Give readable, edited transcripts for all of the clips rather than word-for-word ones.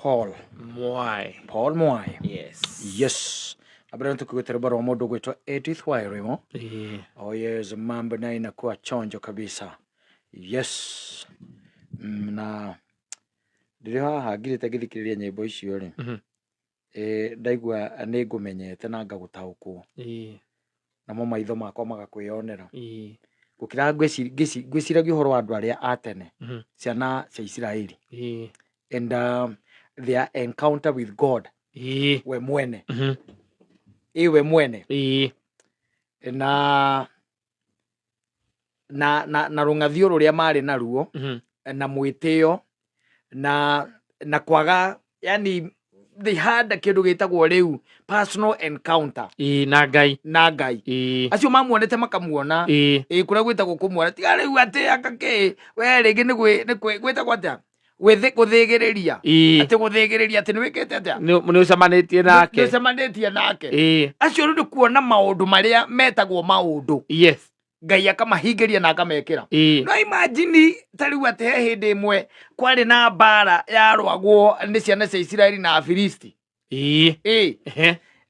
Paul Mwai. Yes. Abra tukugutera baro modo gwetwa Edith Wairimo. Oh yes, mambo na inakuwa chonjo kabisa. Yes. Na ndiriho hagirite githikiriria nyimbo icio ri. Ndaigua nigumenyete na ngagutaukwo. Namo maitho makwa magakwionera. Gukira gwiciragia uhoro wa andu aria atene. Ciana cia Israeli. And their encounter with God. We mwene. We mwene. Na rungathio ruria mari naruo na mwitio na kwaga, yani they had kindu gitagwo riu personal encounter na ngai acio mamuonete makamuona kuria gwitagwo kumuona tiga riu ati akake we ringi ni gwitagwo atia guthigiriria ati guthigiriria ati ni wikete atia ni ucemanitie nake acio ri kuona maundu maria metagwo maundu Ngai akamahingiria na akamekira. No imagine tariu ati he hindi imwe kwari na bara ya rwagwo ni ciana cia Israeli na Afilisti.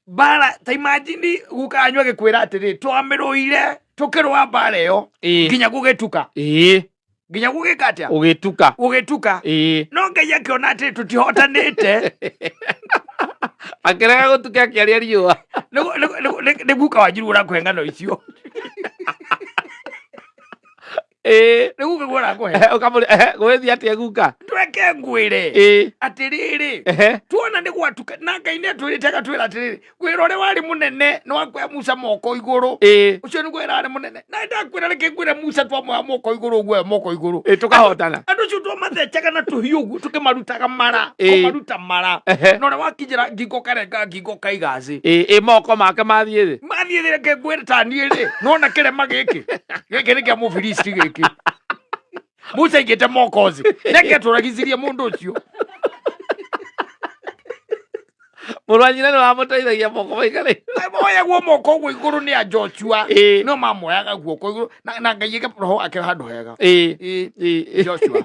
Bara ta imagine gukanywa gikwira atiri twamiruire tukirwa bara yo nginya gugituka. Nginya gugikatia ugituka no Ngai akiona atiri tutihotanite akiraga gutuka akiaria riua ni buka wajiru urakwenga icio. Niguka gwora kwe ukamuri gwethi atia guka tweke ngwire atiriri tuona ni gwatuka na Ngai ne twiritaga twira atiriri gwira ore wari munene no akwa Musa moko iguru ucio ni gwira ari munene na ndakwira reke gwira Musa twa moko iguru gwe moko iguru tukahotana andu cio twa mathechaga na tuhiugu tukimarutaga mara kumaruta mara no re wakijira ngingo karenga ngingo kaigaci moko make mathie reke gwira taniiri no na kirema giki ni kia Mufilisti giki Musa igete mokozi neke turagizirie mundu ucio murwanyina no amuteithagia moko maikare moya gwo moko gwo iguru ni a Joshua no mamoyaga guoko iguru na Ngai ike roho ake handu hega Joshua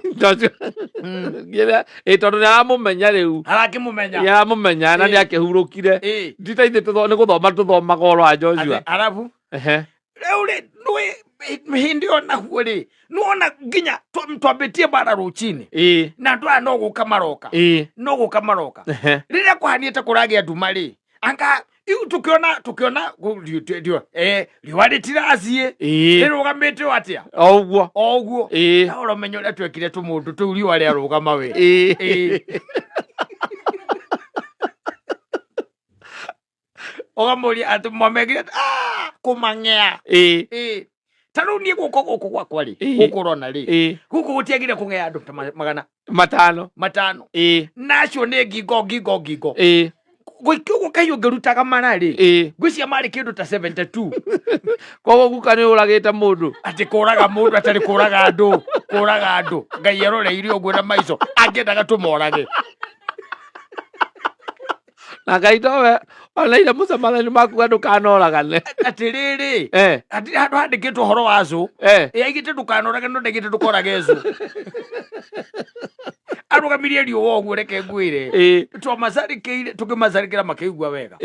gira tondu ni aramumenya riu aramumenya na ni akihurukire nditaithe ni guthoma tuthomaga oro wa Joshua arabu riu hindi ona huri nuona nginya twambitie bara ruchini na ndwa no guka maroka riria kuhaniete kuragia ndumari anga iu tukiona riwa ritiracie rirugamite atia oguo na uromenyo ria twekire tumundu tu riwa ria rugama we ogamuri ati momegire kumangea taru ni guko gwakwa ri gukorona ri guko gutiagire kungea andu magana matano nacio ni ngingo gwikio kayo ngerutaga marari ngwisia mari kindu ta 72 kogo guka ni uragite mundu ati kuraga mundu atari kuraga andu Ngai eroreire ogwo na maico angendaga tumorage na Ngai towe ona ira mucamathani maku andu kanoragane atiriri ati handu handikitwo horo wacu igite ndukanorage no ndegite ndukorage cu arugamirie riuwa ogwo reke ngwire twamacarikiire tukimacarikiira makiigua wega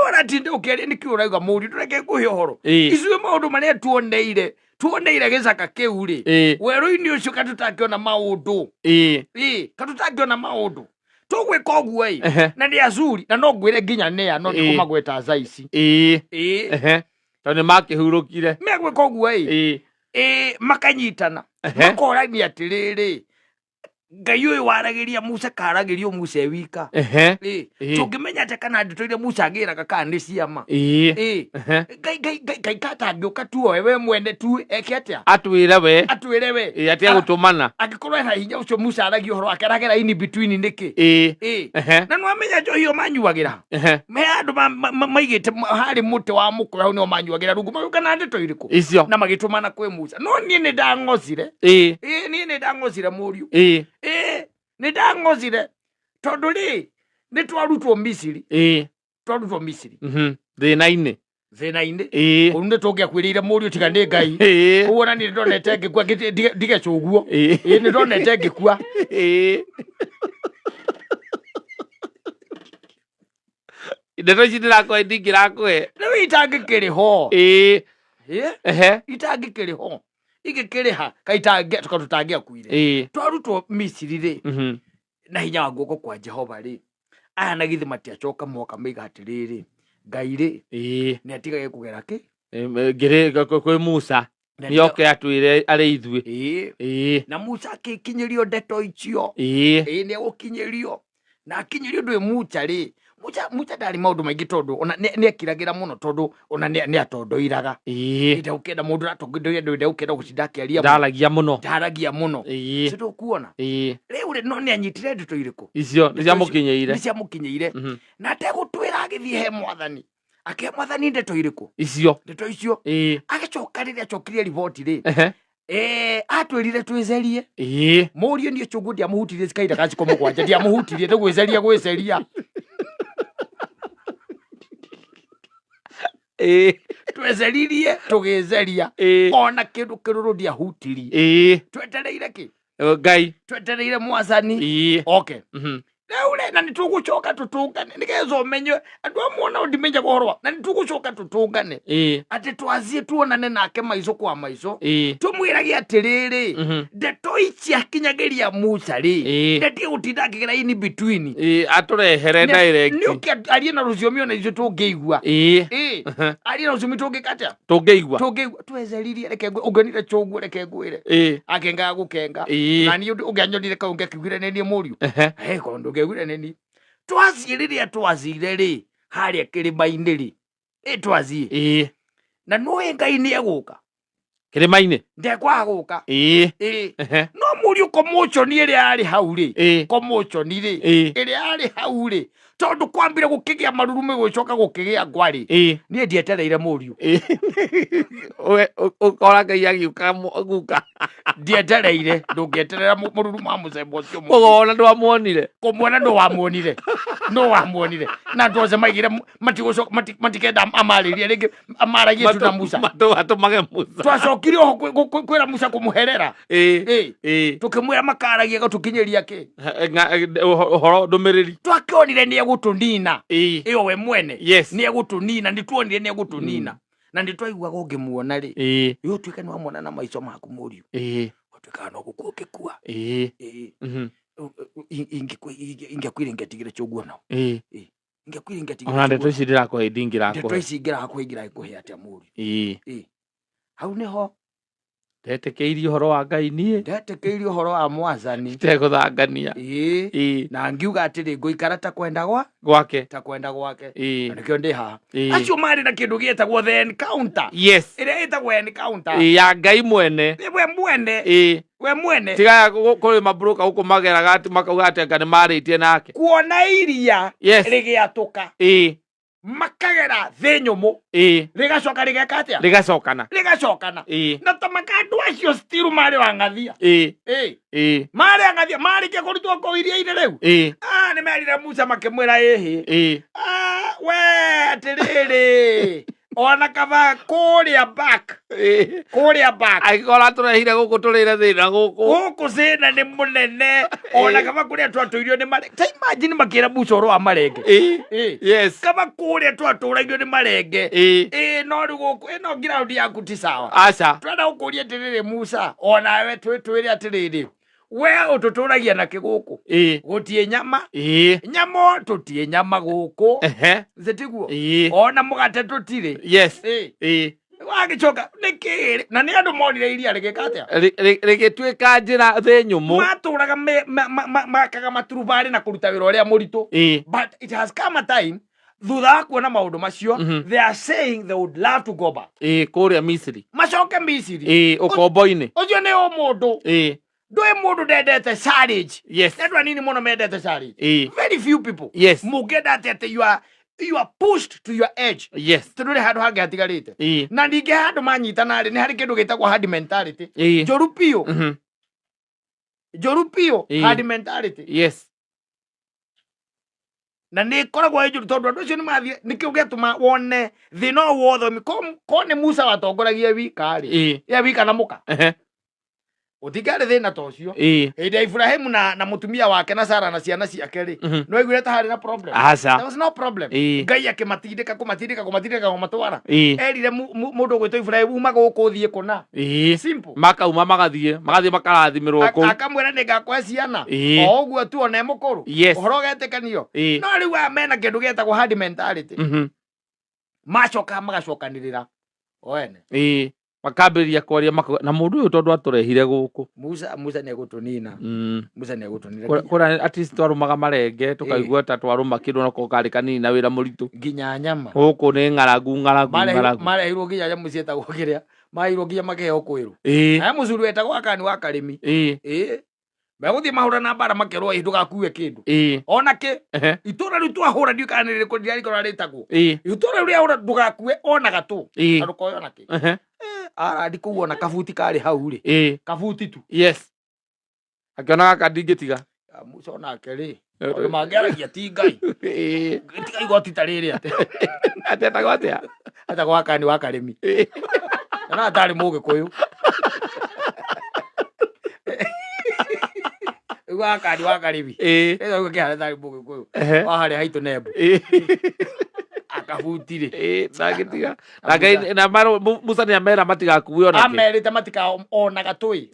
ora tinde ukiaria niki urauga muri tureke nguhe horo icio maundu maria tuoneire gicaka kiu ri weru-ini ucio katutakiona maundu katutakiona maundu tugwika ogwo na ni azuri na no ngwire nginya nea no ndikumagweta zaici tondu makihurukire megwika ogwo makanyitana makorania atiriri Ngai uyu waragiria Musa karagirio Musa wika tungimenya ati kana nditoire Musa agiraga kana ni ciama Ngai katangiuka tu we mwene tu eketia atwire we ati agutumana agikorwo na hinya ucio Musa aragio horo akaragira in between niki na no amenya jo hiyo manyuagira me andu maigite hari muti wa mukwe hau no manyuagira rungu maguka na nditoiriko na magitumana kwe Musa no nie ni ndangocire nie ni ndangocire muriu ni ndangocire tondu ri ni twarutwo Misiri thina-ini unde togia kwirire muri utiga ni Ngai uwona ni ndonete ngikwa ndige cuguo ni ndonete ngikwa ndeto ici ndirakwe ndingĩrakwe rĩu itangĩkĩrĩ ho itangĩkĩrĩ ho igĩkĩrĩ ha tutangĩakuire twarutwo Misiri rĩ na hinya wa guoko kwa Jehova rĩ aya na githĩ matiacoka moka maiga atĩrĩrĩ Ngai rĩ nĩ atigage kũgera kĩ ngĩrĩ kwĩ Musa nĩoke atwĩre arĩ ithuĩ na Musa akĩkinyĩrio ndeto icio nĩ egũkinyĩrio na akinyĩrio ndũĩ Musa rĩ Musa ndarĩ maũndũ maingĩ tondũ ona nĩ ekiragĩra mũno tondũ ona nĩ atondoiraga ndegũkenda mũndũ aratondoria ndegũkenda gũcinda akĩaria ndaragia mũno cito kuona rĩu no nĩ anyitire ndeto irĩkũ icio nĩ ciamũkinyĩire na ndegũtwĩra agĩthiĩ he Mwathani ake Mwathani ndeto irĩkũ ndeto icio agĩcoka rĩrĩa acokirie riboti rĩ atwĩrire twĩcerie mũriũ niĩ cũngũ ndiamũhutirie cikaida gaciko mũgwanja ndiamũhutirie gwĩceria tweceririe tũgĩceria ona kĩndũ kĩrũrũ ndiahutirie twetereire kĩ Ngai twetereire Mwathani okay rĩu na nĩtũgũcoka tũtũngane nĩgetha ũmenye andũ amwe ona ndimenyaga ũhoro wa na nĩtũgũcoka tũtũngane atĩ twathiĩ tuonane nake maico kwa maico tũmwĩrage atĩrĩrĩ ndeto ici akinyagĩria Musa rĩ ndetie gũtinda akĩgera in between atũrehere direct nĩũke arie na rũthiomi ona ithuĩ tũngĩigua arie na rũthiomi tũngĩkata tũngĩigua tweceririe reke ũngenire cũngũ reke ngwĩre akenga gũkenga na niĩ ũngĩanyonire kau ngĩkiugire nĩ niĩ mũriũ kondo ngegwire nini twathiĩ rĩrĩa twacire rĩ harĩa kĩrĩma-inĩ rĩ twathiĩ na nũĩ Ngai nĩ egũka kĩrĩma-inĩ ndekwaga gũka no mũriũ commotion ĩrĩa yarĩ hau rĩ commotion rĩ ĩrĩa yarĩ hau rĩ tondũ kwambire gũkĩgĩa marurume gwĩcoka gũkĩgĩa ngwarĩ niĩ ndietereire mũriũ ũkora Ngai agiũka guka ndietereire ndũngĩeterera mũruru ma mũcembo ũcio ũgona ndwamuonire kũmuona no wamuonire na ndose maigire matikenda amarĩrie rĩngĩ amaragie tu na Musa atũmage Musa twacokire oho kwĩra Musa kũmũherera tũkĩmwĩra makaragia gũtũkinyĩria kĩ ũhoro ndũmĩrĩri twakĩonire nĩ egũtũnina ĩyo we mwene nĩ egũtũnina nĩtuonire nĩ egũtũnina na nĩtwaiguaga ũngĩmuona rĩ ũtuĩke nĩ wamwona na maico maku mũriũ ũtuĩkaga no gũkua ũngĩkua ingĩakwire ingĩatigire cũngũ nao ingĩakwire ingĩatigire ona ndeto ici ndirakũhe ndeto ici ingĩrakũhe atĩa mũriũ hau nĩho ndetĩkĩirie ũhoro wa Ngai niĩ ndetĩkĩirie ũhoro wa Mwathani tegũthangania na ngiuga atĩrĩ ngũikara ta kwenda gwake na nĩkĩo ndĩ haha acio marĩ na kĩndũ gĩetagwo the encounter ĩrĩa ĩtagwo encounter ya Ngai mwene we mwene tiga kũrĩ mabroka gũkũ mageraga atĩ makauga atĩ anga nĩ marĩtie nake kuona iria rĩgĩatũka makagera thĩ nyũmũ rĩgacoka rĩgeka atĩa rĩgacokana na ta makandũ acio still marĩ wang'athia marĩ ang'athia marĩkia kũrutwo kũu iria-inĩ rĩu nĩ merire Musa makĩmwĩra we atĩrĩrĩ ona kaba kũrĩa back agĩkorwo atũrehire gũkũ tũrĩre thĩna gũkũ thĩna nĩ mũnene ona kaba kũrĩa twatũirio nĩ marenge ta imagine makĩra Musa ũhoro wa marenge kaba kũrĩa twatũragio nĩ marenge no rĩu gũkũ ĩno ground yaku ti sawa aca twenda gũkũria atĩrĩrĩ Musa onawe twĩre atĩrĩrĩ we ũtũtũragia na kĩgũkũ gũtiĩ nyama tũtiĩ nyama gũkũ tiguo ona mũgate tũtirĩ wagĩcoka nĩkĩ na nĩ andũ monire iria rĩgĩka atĩa rĩgĩtuĩka njĩra thĩ nyũmũ matũraga makaga maturubarĩ na kũruta wĩra ũrĩa mũritũ but it has come a time thutha wa kuona maũndũ macio they are saying they would love to go back kũrĩa Misiri macoke Misiri ũkombo-inĩ ũcio nĩ mũndũ ndũĩ mũndũ ndendete challenge andũ anini mũno mendete challenge very few people mũngĩenda atĩ you are pushed to your edge tondũ nĩ handũ hangĩ hatigarĩte na ningĩ handũ manyitana rĩ nĩ harĩ kĩndũ gĩtagwo hard mentality njoru piũ hard mentality na nĩ koragwo ĩ njũru tondũ andũ acio nĩ mathiĩ nĩkĩo gĩatũma wone thĩna o wothe ko nĩ Musa watongoragia wika rĩ wika na mũka utikare thina ta ucio indi Ibrahim na mutumia wake na Sara na ciana ciake ri no igwire ta hari na problem. There was no problem. Ngai akimatindika kumatwara erire mundu gwitwo Ibrahim uma guku thie kuna simple makauma magathie makarathimirwo ku akamwira ni ngakwa ciana o uguo tu ona mukuru uhoro getikanio no riu amena kindu getagwo hard mentality macoka magacokanirira oene makambiria kwaria na mundu uyu tondu aturehire guku Musa ne gutunina Musa ne gutunira kura at least twarumaga marenge tukaigua ta twaruma kindu no kokari kanini na wira muritu nginya nyama guku ni ngaragu marehirwo nginya nyama cietagwo kiria mahirwo nginya makeheo kwiru aya mucuru wetagwo akani wa karimi meguthie mahura na mbara makerwo ndugakue kindu ona ki itura riu twahura ndiu kana ririku ndirarikora ritagwo itura riu riahura ndugakue ona gatu andu koyo ona ki arandi kuona kabuti kari hau ri kabuti tu akiona gaka ndingitiga Musa onake ri andu mangiaragia ti ngai tiga igoti ta riri atetaga atia atagwo akani wa karimi na atari mugikuyu akani wa karimi ego kiara tari mugikuyu wahari haitu nembo akabutire ndagitiga na maro Musa ni amera matigakuwe ona amerite matika ona gatui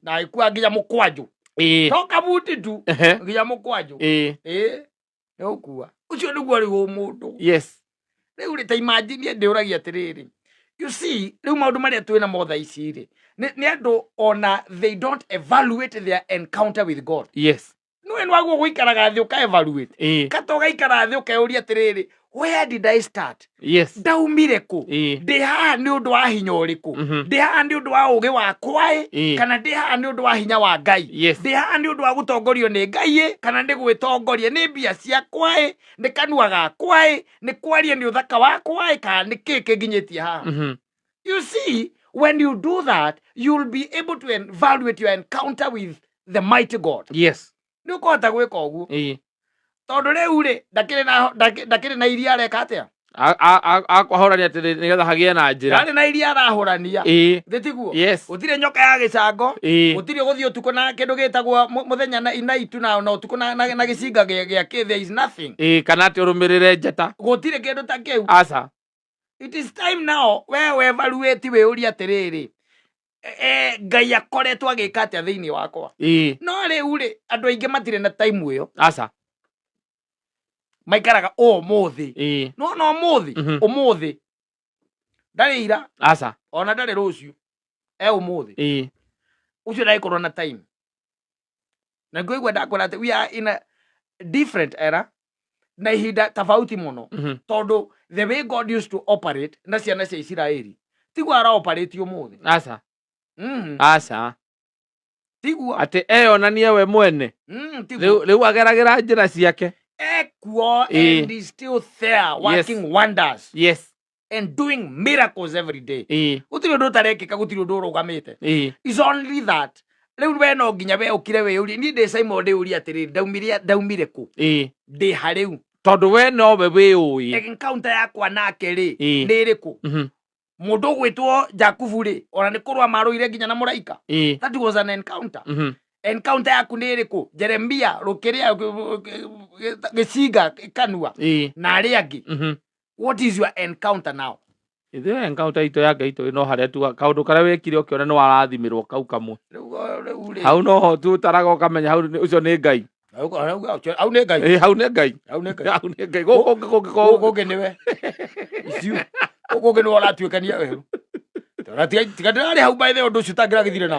na ikua nginya mukwanju to kabuti tu nginya mukwanju no kuwa ucio niguo ri mundu riu ri ta imagine ndiuragia atiriri you see riu maundu maria twina motha ici ri ni andu ona they don't evaluate their encounter with God no enwago guikaraga thi uka evaluate katoga ikara thi ukeuria atiriri where did I start ndaumire ku ndi haha ni undu wa hinya uriku ndi haha ni undu wa ugi wakwa kana ndi haha ni undu wa hinya wa Ngai ndi haha ni undu wa gutongorio ni Ngai kana ndi gwitongoria ni mbia ciakwa ni kanua gakwa ni kwaria ni uthaka wakwa kana ni kiki nginyitie haha you see when you do that you'll be able to evaluate your encounter with the mighty God ni ukota gwika uguo tondu riu ri ndakiri na iria areka atia akwahorania atiri nigetha hagie na njira ndari na iria arahorania thitiguo gutire nyoka ya gicango gutire guthii utuko na kindu gitagwo muthenya na itu na utuko na gicinga gia there is nothing kana ati urumirire njata gutire kindu ta kiu it is time now we evaluate we uria atiriri Ngai akoretwo agika atia thiini wakwa no riu ri andu aingi matire na time iyo maikaraga muthi no muthi ndari ira ona ndari rucio umuthi ucio ndaikorwo na time na ngoigua ndakwira ati we are in a different era na ihinda tofauti muno tondu the way God used to operate na ciana cia Israeli tigwo ara operate umuthi tigwo ati eyonanie we mwene riu ageragira njira ciake ekuo and is still there working wonders and doing miracles every day gutiri undu tarekika gutiri undu urugamite is only that riu we no nginya we ukire we uri ni ndi Simon ndi uri atiriri ndaumire ku ndi hariu tondu we no we ui encounter yakwa nake ri ndi riku mundu gwitwo Jakubu ri ona ni kurwa maruire nginya na muraika that was an encounter encounter yaku ni iriku Jeremia rukiria gicinga kanua na ari angi what is your encounter now ithe encounter ito yake ito no haria tu kaundu karia wekire ukiona ni warathimirwo kau kamwe hau no ho tu taraga ukamenya hau ucio ni Ngai hau ni Ngai hau ni Ngai guku niwe guku ni waratuikania weru tiga ndirari hau by the undu ucio tangiragithire na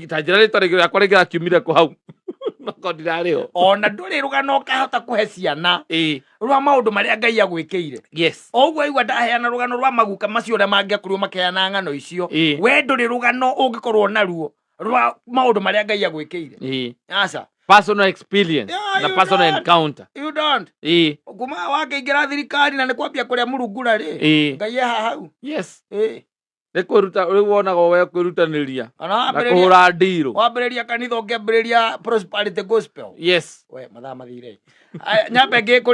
ta njira ritari yakwa ringira kiumire ku hau no ndirari ho ona nduri rugano kahota kuhe ciana rwa maundu maria Ngai agwikiire oguo igwa ndaheana rugano rwa maguka macio uria mangiakurio makeana ng'ano icio we nduri rugano ungikorwo naruo rwa maundu maria Ngai agwikiire aca personal experience na personal encounter you don't kuma wakeingira thirikari na ni kwambia kuria Murungu ri Ngai hau ni kwiruta riu wonaga we kwirutaniria na kuhura ndiru wambiriria kanitha ungiambiriria prosperity gospel we mathaa mathire nyambe ngiku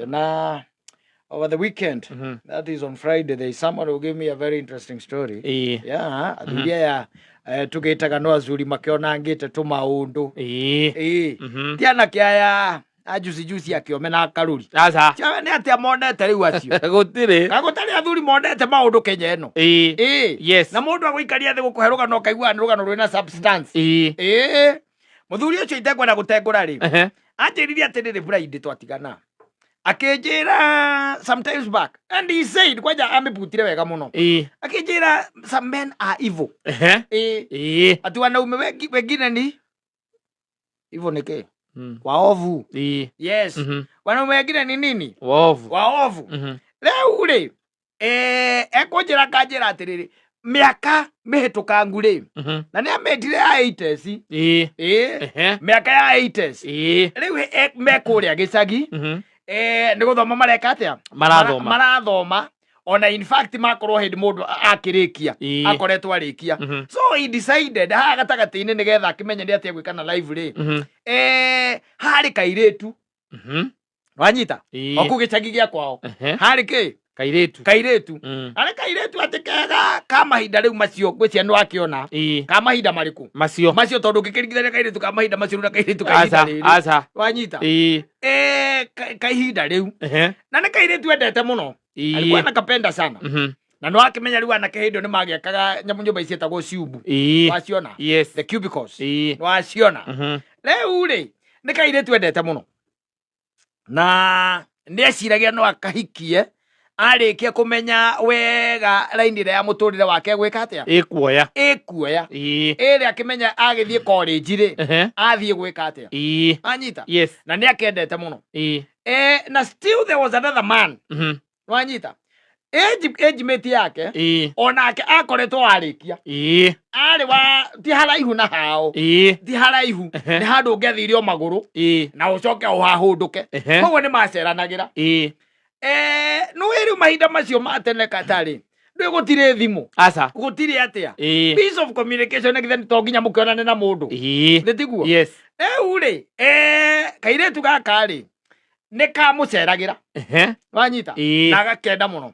na over the weekend. That is on Friday. There is someone who gave me a very interesting story. Yeah, athuria ya tugitaga no azuri makiona ngite tumaundu. Tiana kiaya juicy akiome na karuri. Acha. Chawe ni atia mondete riu acio. Gutire. Gutari athuri mondete maundu Kenya eno. Yes. Na mundu agwikaria thi gukuheruga no kaigua rugano rwina substance. Muthuri ucio itekwenda gutengura ri. Anjiriria atiriri Friday twatigana. Akejera sometimes back and he said kwaja ameputire wega muno. Akejera some men are evil. Atu wanaume wengine ni evil nike. Waovu. Yes. Wanaume wengine ni nini? Waovu. Leo ule ekojera kajera atiriri miaka mihituka ngure. Na ni amedire ya 80s. Miaka ya 80s. Leo mekuria gicagi. Nego thoma mareka atia marathoma ona in fact makorwo head mundu akirikia akoretwo arikia so he decided ha gatagati-ini nigetha akimenya ndi atia gwikana live ri hari kairetu wanyita okugicagi gia kwao hari ki kairetu ari kairetu atikega kamahinda riu macio gwicia no akiona kamahinda mariku macio tondu ngikirigithania kairetu kamahinda macio na kairetu kahinda riri wanyita kahinda riu na ni kairetu endete muno alikuwa nakapenda sana na no akimenya riu anake hindo ni magiakaga nyumba icietagwo ciubu waciona the cubicles waciona riu ri ni kairetu endete muno na ndeciragia no akahikie arikia kumenya wega rainire ya muturire wake gwika atia ikuoya iri akimenya agithie college ri athie gwika atia anyita na ni akendete muno na still there was another man wanyita age mate yake onake akoretwo arikia ari wa ti haraihu na hao ti haraihu ni handu ngethirio maguru na ucoke uhahunduke koguo ni maceranagira no eri mahinda macio matene katari ndwe gutire thimu aca gutire atia piece of communication egithe to nginya mukionane na mundu nditiguo uri kairetu gaka ri ni kamuceragira wanyita na gakenda muno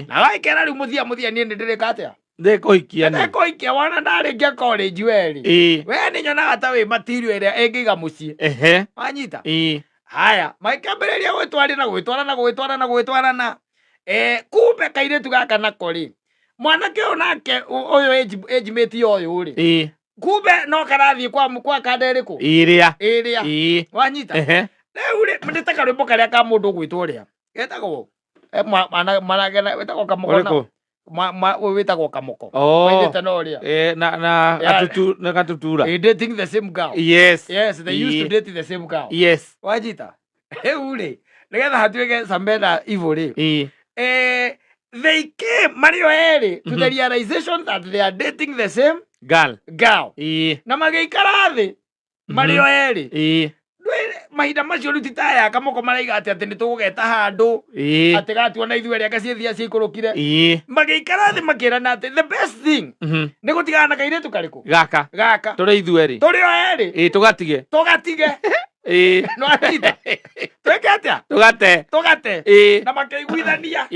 na gaikera riu muthia ni ndirika atia ndekuikia wana ndarikia college weri we ni nyonaga ta wi material area engiga mucii wanyita haya maikambĩrĩria gwĩtwarana kumbe kairetu gaka nako ri mwanake onake uyu age mate uyu ri kumbe no karathie kwa kanda ĩrĩkũ ĩrĩa wanyita rĩu ri ndĩtaka rwĩmbo karĩa ka mũndũ gwĩtwo ria getagwo managena wĩtagwo kamũkona wĩtagwo kamũko waithĩte no ria na gatutura dating the same girl yes they used to date the same girl wajita rĩu ri nigetha hatuĩke samena evil ri they came mario eri to the realization that they are dating the same girl na magĩikara thĩ mario eri mahinda macio ruti taya kamũko maraiga ati ni tugugeta handu ati gatuona ithuĩ erĩ agaciethia ciikũrũkire magĩikara thĩ makĩrana ati the best thing ni gũtigana na kairetu karĩkũ gaka tũrĩ ithuĩ erĩ tũrĩ o erĩ tũgatige no atita tweke atia tugate na makĩiguithania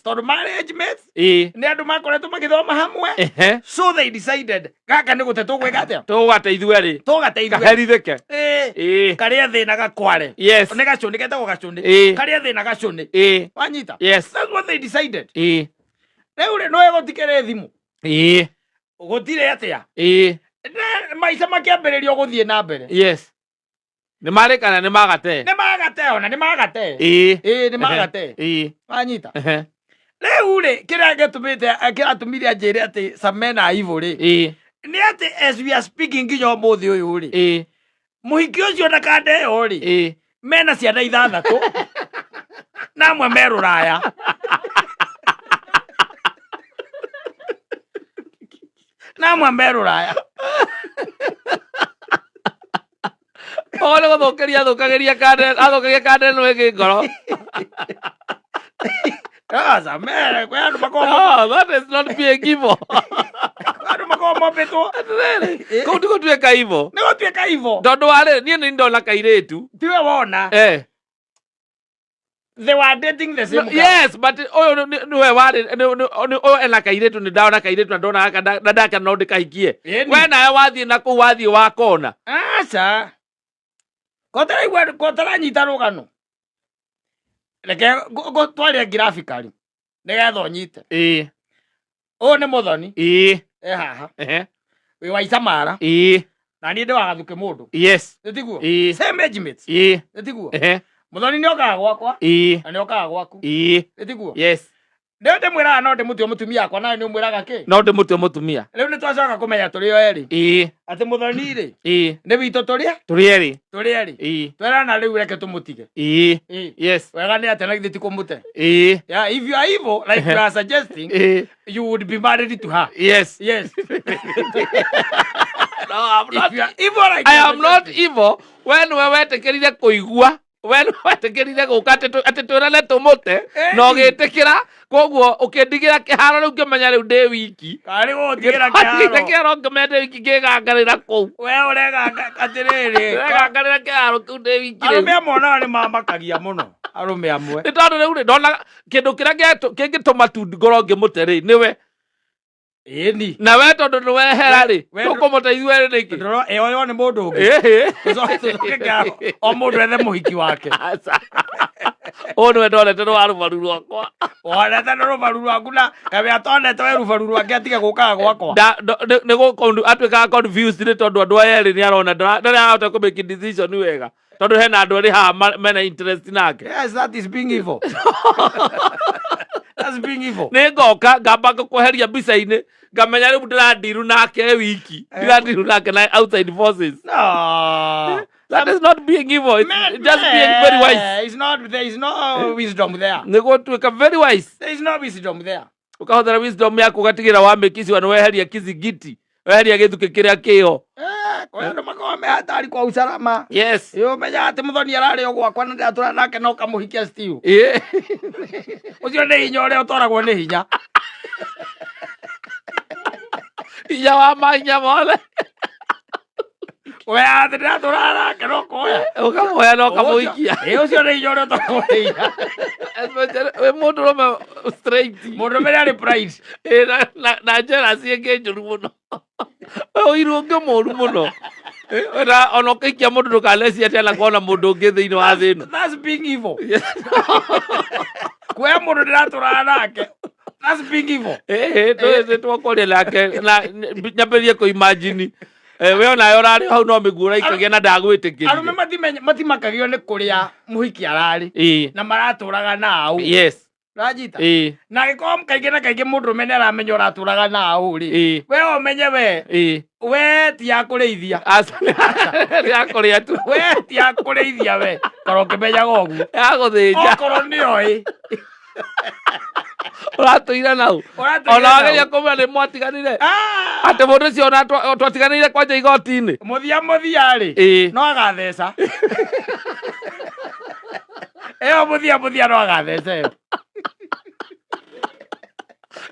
tondũ marriage mates ni andu makoretwo magĩthoma hamwe so they decided gaka nĩ gũte tũgwĩka atia tũgate ithuĩ erĩ kaherithĩke karĩa thĩna gakware nĩ gacũnĩ getagwo gacũnĩ karĩa thĩna gacũnĩ wanyita that's what they decided rĩu rĩ no ĩgũtikĩrĩ thimũ gũtirĩ atia maica makĩambĩrĩria gũthiĩ na mbere nĩ marĩkana nĩ magate ona nĩ magate wanyita rĩu rĩ kĩrĩa gĩtũmĩte anjĩre atĩ some men are evil rĩ nĩ atĩ as we are speaking nginya ũmũthĩ ũyũ rĩ mũhiki ũcio na kanda ĩyo rĩ mena ciana 6 na amwe me Rũraya ole gũthũkĩria kanda ĩno ĩngĩ ngoro Sasa mere kwa andu makoma that is not being evil andu makoma petwo ko ndiko tweka hivyo niko tweka hivyo tondu wale nie ni ndona kairetu tiwe wona they were dating the same No, guy. yes, but niwe wari oyo ena kairetu ni ndaona kairetu na ndona na ndaka no ndikahikie we nawe wathie na kuu wathie wakona aca kotara nyita rugano reke twaria graphically nigetha unyite uyu ni muthoni haha wi wa Isamara na ni ndi wa Gathuki mundu nitiguo same age mates nitiguo muthoni ni okaga gwakwa na ni okaga gwaku nitiguo ndio ndimwiraga no ndimutio mutumia akwa nawe ni umwiraga ki no ndimutio mutumia riu ni twacoka kumenya turi o eri ati muthoni ri ni witu turi eri twerana riu reke tumutige wega ni ati na githi tikumute yeah, if you are evil like you are suggesting you would be married to her. Yes. No, I'm not evil like I am not evil when we wetekerire kuigua when wetekerire guka ati twirane tumute no gitikira koguo ukindigira kiharo riu ngimenya riu ndi wiki kari gutigira kiharo ngimenya wiki ngigangarira kuu we urega atiriri ngigangarira kiharo kiu ndi wiki arume amwe ni mamakagia muno arume amwe ni tondu riu ndona kindu kiria kingituma tu ngoro ngimute ri niwe eni na we tondu ni wehera ri tukumuteithia ri niki yo ni mundu ungi o mundu ethe muhiki wake o niwe ndonete rwa rubaru rwakwa wonete ni rubaru rwaku na kabe atonete we rubaru rwake atige gukaga gwakwa ni gukundu atwikaga confused ni tondu andu aya eri ni arona ndarahota ku make decision wega tondu hena andu eri haha mena interest nake. Yes, that is being evil. That's being evil. Ni ngoka ngamba kuheria mbica-ini ngamenya riu ndirandiru nake wiki ndirandiru nake na outside forces. No, that is not being evil. It's just being very wise. It's not. There is no wisdom there. Ni gutwika very wise. There is no wisdom there. Ukahothera wisdom yaku gatigira wa mekisi wa weheria kizigiti weheria githuki kiria kiho kwa ndo makome hatari kwa usalama. Yes. Yo menya ati muthoni arari o gwakwa na ndatura nake no kamuhikia stew. Ucio ni hinya uria utoragwo ni hinya. Hinya wa manya mole. We ati ndatura nake no koya. Ukamoya no kamuhikia. Ucio ni hinya uria utoragwo ni hinya. We mundu roma straight. Mundu menya ni pride. Na njera cienge njuru muno. Oiru ngomoru muno. Ora onokikia mundu ndukaleci ati ala kuona mundu ungi thiini wa thino. That's being evil. Kwa mundu ndiratura nake. That's being evil. Twakoria nake na nyamberie ku imagine we ona yorari hau no migura ikagia na ndagwitikiria. Arume matimakagio ni kuria muhiki arari na maraturaga nao. Yes. Rajita na gikom kaige mundu mene aramenya uraturaga nao ri we omenye we ti akureithia ya kuria tu we ti akureithia we koro kimenya gogu ya guthinja koro ni oi uratuira nau ona wageria kumenya ni mwatiganire ati mundu ucio ona twatiganire kwanja igoti-ini muthia ri no agatheca eo muthia no agatheca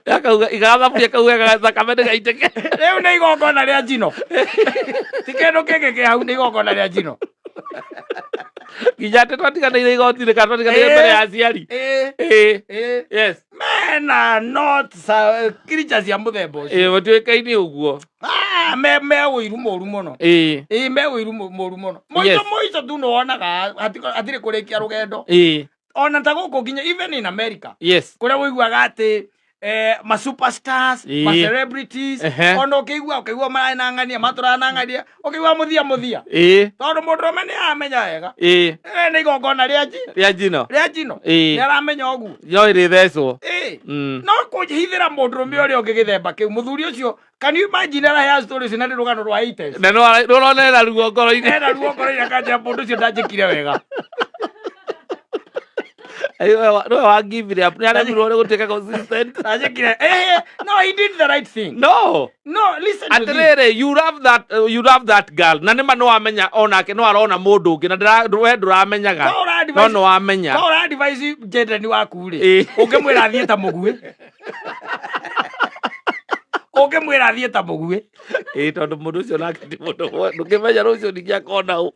yakauga igathaburia kauga thakame ndigaitike riu ni igongona ria njino ti kindu kingi ki hau ni igongona ria njino nginya ati twatiganire igoti-ini kana twatiganire mbere ya aciari. Yes, men are not creatures cia muthemba ucio matuikaine uguo me uiru moru muno me uiru moru muno moico tu nwonaga atire kurikia rugendo ona ta guku nginya even in America kuria wiguaga ati ma superstars ma celebrities ono ukigua maranangania maturanangania ukigua muthia tondu mundu ni amenya wega ni igongona ria njino ni aramenya uguo yo iri thecwo no kuhithira mundu rume uria ungi githemba kiu muthuri ucio can you imagine ara ya stories na rugano rwa 80s na no ronera ruo ngoro-ini kanja mundu ucio ndanjikire wega. No, I give it up. No, he did the right thing. No, listen to this. You love that girl. Na nima no amenya onake no arona mundu ungi na nduramenyaga. No amenya. No advise gender ni waku ri. Ukimwira athie ta mugui. Ukimwira athie ta mugui. Tondu mundu ucio nake ndi mundu ndukimenya rucio ndingiakona u.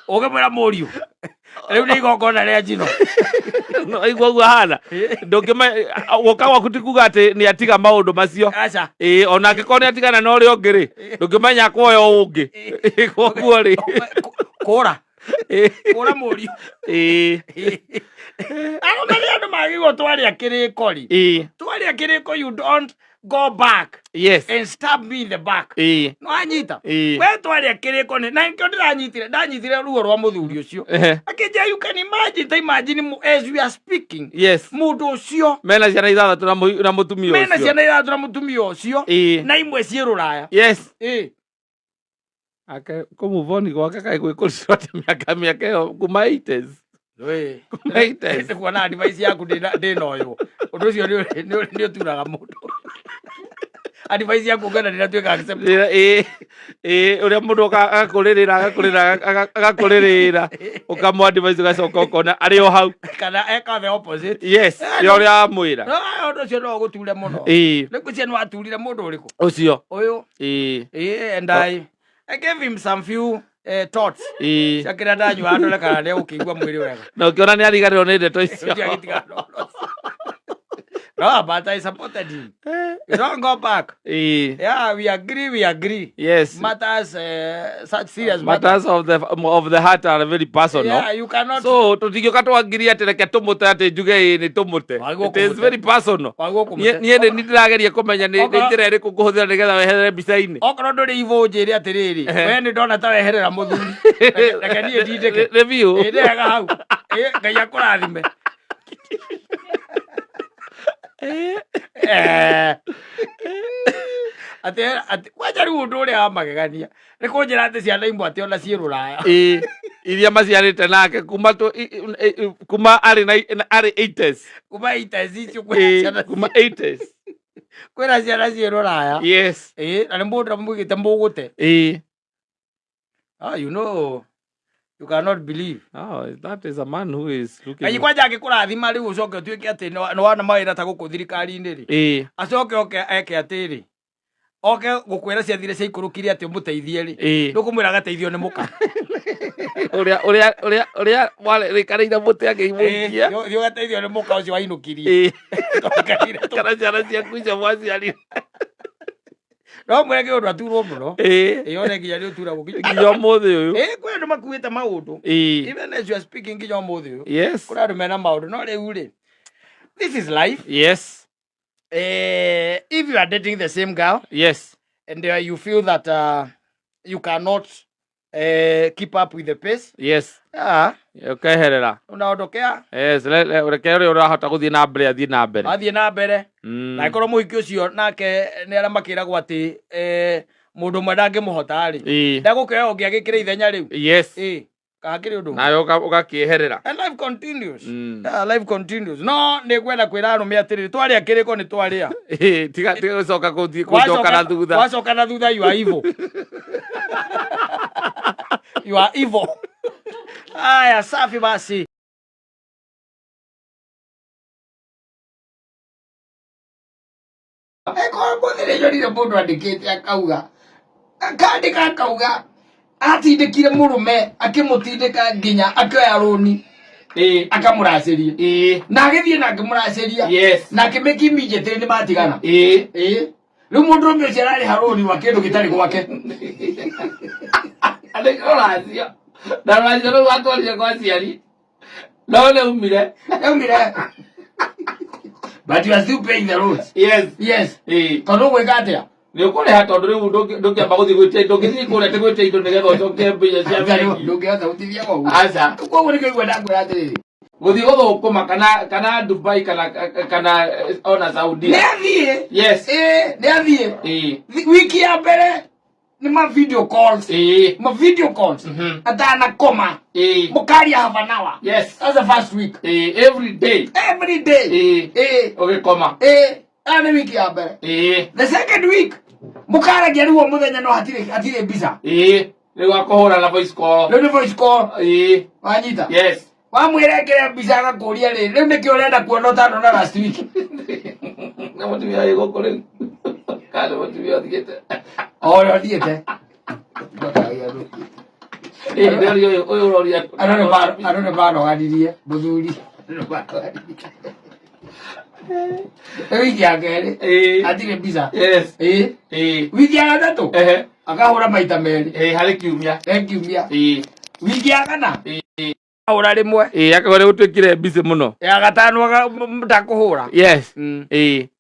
Ugemwira muriu. Riu ni igongona ria njino. No igwa hana. Ndungima woka waku tikuga ati ni atiga maundu macio. Acha. Ona angiko ni atigana na uri ongiri. Ndungimenya kwoya ungi. Koguo ri. Kora. Kora muriu. Ano mali andu magigo twari akiriko ri. Twari akiriko, you don't go back. Yes. And stab me in the back. No anyita. We twari akiriko ni na nkyo ndanyitire ruo rwa muthuri ucio. Akija, you can imagine as we are speaking. Yes. Mundu ucio mena ciana ithathatũ na mutumia ucio. Mena ciana ithathatũ na mutumia ucio. Na imwe ciĩ Rũraya. Yes. Ake kumuvoni gwaka kai gwĩkũricwo atĩ mĩaka ĩyo kuma 80s. Ĩte kuona advice yaku ndĩ na ũyũ. Ũndũ ũcio nĩ ũturaga mũndũ. Advice yaku ngana ndĩratuĩka accept. Ũrĩa mũndũ agakũrĩrĩra ũkamũ advice ũgacoka ũkona arĩ o hau. Kana eka the opposite. Yes. Rĩrĩa amwĩra. Ũndũ ũcio no ũgũture mũno. Rĩu cia nĩ waturire mũndũ ũrĩkũ? Ũcio. Ũyũ. And I gave him some few thoughts. Shakira ndanyua andũ kana nĩ ũkĩigua mwĩrĩ wega. Na ũkĩona nĩ ariganĩrwo nĩ ndeto icio. No, but I supported him. You don't go back. Yeah, we agree. Yes. Matters, such serious matters of the heart are very personal. Yeah, you cannot. So, tutigioka twangiria ati reke tumute ati njuge ni tumute. It is very personal. Niĩ nĩ ndĩrageria kũmenya nĩ njĩra ĩrĩkũ ngũhũthĩra nĩgetha weherere mbica-inĩ. Okorwo ndũrĩ ivo njĩre atĩrĩrĩ, we nĩ ndona ta weherera mũthuri. Reke niĩ ndindĩke. Review. Ndĩrega hau. Ngai akũrathime. Ati wacha riu undu uria amagegania ni kunjira ati ciana imwe ati ona ciĩ Rũraya iria maciarĩte nake kuma arĩ 80s. Kuma 80s icio kuma 80s. Kwĩna ciana ciĩ Rũraya. Yes. Na nĩ mũndũ amwĩgĩte mũgũte. You know, you cannot believe. Oh, that is a man who is looking. Ayi kwanja ngĩkũrathima rĩu ũcoke ũtuĩke atĩ nĩ wana mawĩra ta gũkũ thirikari-inĩ rĩ. Acoke eke atĩrĩ. Oke gũkwĩra ciathire cia ikũrũkire atĩ ũmũteithie rĩ. Ndũkũmwĩra agateithio nĩ mũka. Ũrĩa warĩkanĩire mũtĩ akĩimũkia. Thiĩ ũgateithio nĩ mũka ũcio wainũkirie. Kana ciana ciaku icio mwaciarire. No mweke ũndũ aturwo mũno. One nginya nĩ ũtura gũkinya. Nginya ũmũthĩ ũyũ. Kwĩ andũ makuĩte maũndũ. Even as you are speaking nginya ũmũthĩ ũyũ. Yes. Kũrĩ andũ mena maũndũ no rĩu rĩ. This is life. Yes. If you are dating the same girl. Yes. And you feel that you cannot keep up with the pace. Yes. Ukeherera. Unaondokea. Yes, reke ũrĩa ũrahota gũthiĩ na mbere athiĩ na mbere. Athiĩ na mbere. Na ĩkorwo mũhiki ũcio nake nĩ arĩa makĩragwo atĩ mũndũ ũmwe ndangĩmũhota rĩ. Ndagũkĩoya ũngĩ agĩkĩra ithenya rĩu. Yes. Kakĩrĩ ũndũ. Nawe ũgakĩeherera. And life continues. Life continues. No nĩ ngwenda kwĩra arũme atĩrĩrĩ twarĩa kĩrĩko nĩ twarĩa. Tiga gũcoka gũcoka na thutha. Wacoka na thutha you are evil. You are evil. Aya, safi basi. Eko mbũthĩre nyonire mũndũ andĩkĩte akauga. Akandĩka akauga atindĩkire mũrũme akĩmũtindĩka nginya akĩoya rũni. Akamũracĩria. Na agĩthiĩ na akĩmũracĩria. Yes. Na akĩmake immediately nĩ matigana. Rĩu mũndũ ũmwe ũcio ararĩha rũni wa kĩndũ gĩtarĩ gwake. Andĩkũracia. Na rũracio rũu atwarire kwa aciari. No nĩ umire. But you are still paying the roads. Yes. Yes. Tondũ gwĩka atĩa? Nĩ ũkũrĩha tondũ rĩu ndũngĩamba gũthiĩ gwĩtia indo. Ndũngĩthiĩ kũrĩa atĩ gwĩtia indo nĩgetha ũcokie mbia cia bengi. Ndũngĩhota gũtithia gũkũ. Aca. Koguo nĩkĩo ndakwĩra atĩrĩrĩ. Gũthiĩ gũthũkũma kana Dubai kana ona Saudi. Nĩ athiĩ. Yes. Nĩ athiĩ. Wiki ya mbere nĩ ma video calls. Ma video calls. Atanakoma. Mũkaria half an hour. Yes. That's the first week. Every day. Every day. Ũgĩkoma. Nĩ wiki ya mbere. The second week mũkaragia rĩu mũthenya no hatirĩ mbica. Rĩu akũhũra na voice call. Rĩu nĩ voice call. Wanyita. Yes. Wamwĩrekera mbica agakũria rĩ. Rĩu nĩkĩo ũrenda kuona ũtanona last week. Na mũtumia wĩ gũkũ rĩu. Kana mũtumia ũthiĩte. Ũrĩa ũthiĩte. Oyo roria. Arone bano adirie muthuri. Wiki ya kerĩ atire mbica wiki ya gatatũ akahũra maita merĩ harĩ kiumia wiki ya kana ahũra rĩmwe akagore gũtuĩkire mbica mũno ya gatano ndakũhũra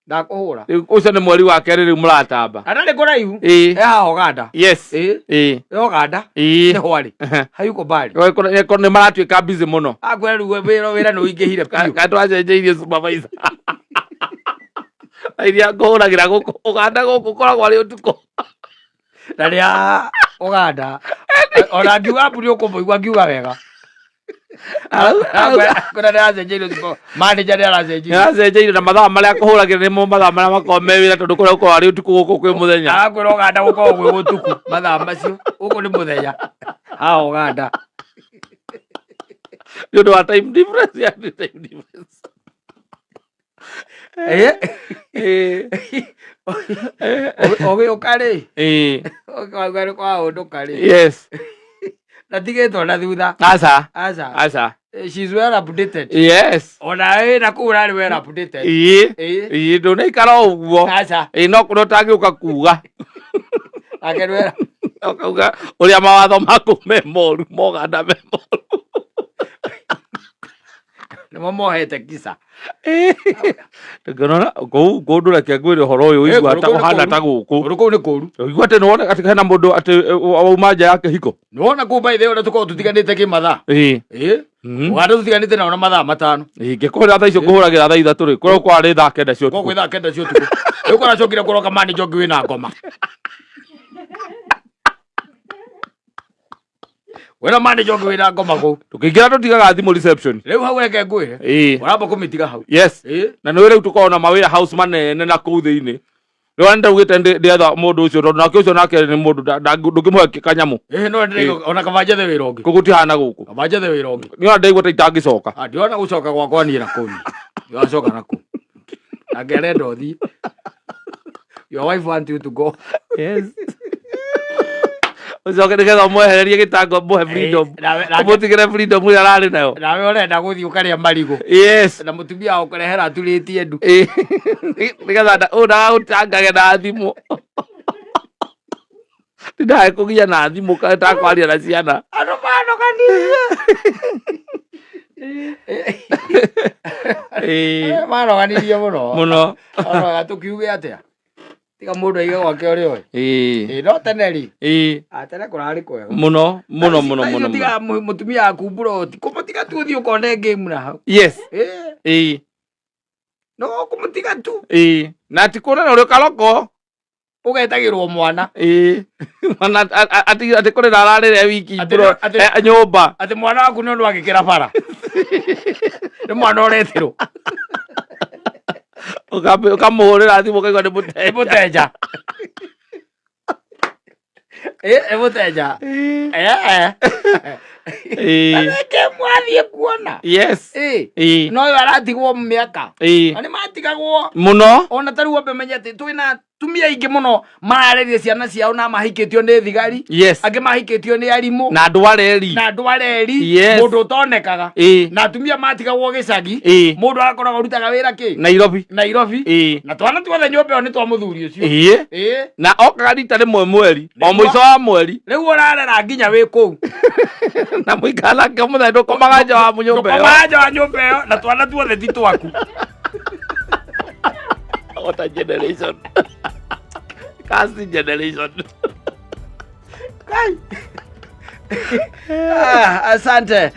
ndakũhũra ũcio nĩ mweri wa kerĩ rĩu mũratamba ana nĩ kũraihu haha Oganda Oganda nĩ hwarĩ hayuko mbari nĩ maratuĩka mbica mũno akwĩra rĩu wĩra nĩ ũingĩhire biũ kandũ acenjeirie supervisor iria ngũhũragĩra gũkũ Oganda gũkũ koragwo arĩ ũtukũ na rĩa Oganda ona ngiuga mbũri ũkũmũigua ngiuga wega kuna nĩaracenjeirio manager nĩaracenjeirio na mathaa marĩa akũhũragĩra nĩmo mathaa marĩa makoragwo me wĩra tondũ kũrĩa gũkoragwo arĩ ũtukũ gũkũ kwĩ mũthenya akwĩra Oganda gũkoragwo gwĩ gũtukũ mathaa macio gũkũ nĩ mũthenya ha Oganda nĩ ũndũ wa time difference ũgĩũka rĩ ũkauga nĩ kwa ũndũka rĩ na tigĩtwo na thutha aca she's well updated ona na kũu ũrarĩ well updated ndũnaikara ũguo no kũrĩa ũtangĩũka kuga ũkauga ũrĩa mawatho maku me moru Oganda me moru nĩmo mohete kisa ngĩona kũu ndũreke ngwĩre ũhoro ũyũ ũigua ta kũhana ta gũkũ kũu nĩ kũru ũigua atĩ nĩwona atĩ hena mũndũ atĩ wauma nja ya kĩhiko nĩwona kũu by the way ũrĩa tũkoragwo tũtiganĩte kĩmathaa Oganda tũtiganĩte nao na mathaa matano ngĩkũhũrĩra thaa icio ngũhũragĩra thaa ithatũ rĩ kũrĩa kwarĩ thaa kenda cia ũtukũ thaa kenda cia ũtukũ rĩu kũracokire kũroka manager ũngĩ wĩna ngoma wena manager ũngĩ wĩna ngoma kũu tũkĩingĩra tũtigaga thimũ reception rĩu hau reke ngwĩre ũramba kũmĩtiga hau na nĩ rĩu tũkoragwo na mawĩra house manene na kũu thĩinĩ rĩu nĩ ndaugĩte ndĩetha mũndũ ũcio tondũ nake ũcio nake nĩ mũndũ ndũngĩmũhe kanyamũ ona kaba njethe wĩra ũngĩ kũguo tihana gũkũ kaba njethe wĩra ũngĩ nĩona ndaigua ta itangĩcoka ndiona gũcoka gwakwa niĩ na kũu ndigacoka na kũu nake arenda ũthiĩ your wife want you to go ucoke nĩgetha mwehererie gĩtango mũhe freedom mũtigĩre freedom ĩrĩa ararĩ nayo nawe ũrenda gũthiĩ ũkarĩa marigũ na mũtumia ũkũrehera aturĩtie ndu nĩgetha ndagagũtangage na thimũ ndinae kũgia na thimũ takwaria na ciana andũ manoganirie manoganirie mũno tũkiuge atĩa tiga mũndũ aige gwake ũrĩa oĩ no tene rĩ tene kũrarĩ kwega mũno tiga mũtumia akumbũra kũmũtiga tu ũthiĩ ũkone game na hau no kũmũtiga tu na ti kũnene ũrĩ karoko ũgetagĩrwo mwana atĩ kũrĩ ararĩre wiki nyũmba atĩ mwana waku nĩ ũndũ agĩkĩra bara nĩ mwana ũretirwo ũkamũhũrĩra thimũ ũkaigua nĩ mũtenja nĩ mũtenja reke mwathiĩ kuona no ũyũ aratigwo mĩaka na nĩ matigagwo mũno ona ta rĩu ambe atĩ twĩna tumia aingĩ mũno marareria ciana ciao na mahikĩtio nĩ thigari angĩ mahikĩtio nĩ arimũ na andũ areri mũndũ ũtonekaga na atumia matigagwo gĩcagi mũndũ arakoragwo arutaga wĩra kĩ Nairobi na twana tuothe nyũmba ĩyo nĩ twa mũthuri ũcio na okaga rita rĩmwe mweri o mũico wa mweri rĩu ũrarera nginya wĩ kũu na mũikara nake mũthenya ndũkomaga nja wa nyũmba ĩyo na twana tuothe ti twaku what a generation casting generation asante